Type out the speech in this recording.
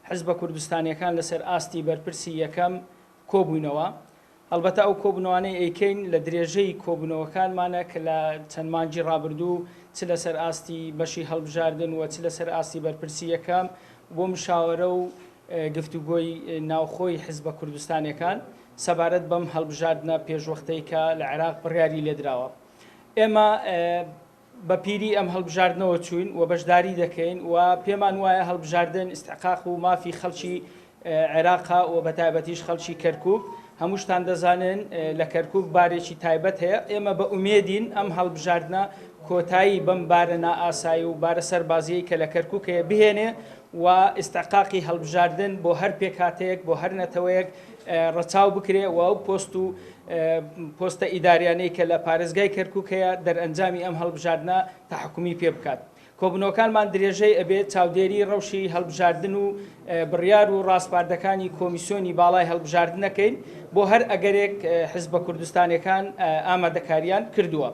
حزب کوردستانیەکان لەسەر ئاستی بەرپرسی یەکەم کۆبوونەوە. ئەلبەتە ئەو کۆبوونەوانەی ئەیکەین لە درێژەی کۆبوونەوەکانمانە کە لە چەند مانگی ڕابردوو چ لەسەر ئاستی بەشی هەڵبژاردن و چ لەسەر ئاستی بەرپرسی یەکەم بۆ مشاوەرە و گفتوگۆی ناوخۆی حزب کوردستانیەکان سەبارەت بەم هەڵبژاردنە پێشوەختەی کە لە عێراق بڕیاری لێدراوە. ئێمە بە پیری ئەم هەڵبژاردنەوە چوین و بەشداری دەکەین و پێمان وایە هەڵبژاردن ئیستحقاق و مافی خەڵکی عێراقا و بەتایبەتیش خەڵکی کەرکووک. هەمووشتان دەزانن لە کەرکووک بارێکی تایبەت هەیە. ئێمە بە ئومێدین ئەم هەڵبژاردنە کۆتایی بەم بارە نائاسایی و بارە سەربازیەی کە لە کەرکووک هەیە بهێنێ و ئیستحقاقی هەڵبژاردن بۆ هەر پێکهاتەیەک بۆ هەر نەتەوەیەک ڕەچاو بکرێ و ئەو پۆستە ئیداریانەی کە لە پارێزگای کەرکووک هەیە دەرئەنجامی ئەم هەڵبژاردنە تەحکومی پێ بکات. کۆبوونەوەکانمان درێژەی ئەبێت چاودێری ڕەوشی هەڵبژاردن و بڕیار و ڕاستپاردەکانی کۆمیسیۆنی باڵای هەڵبژاردنەکەین بۆ هەر ئەگەرێک حزب کوردستانیەکان ئامادەکاریان کردووە.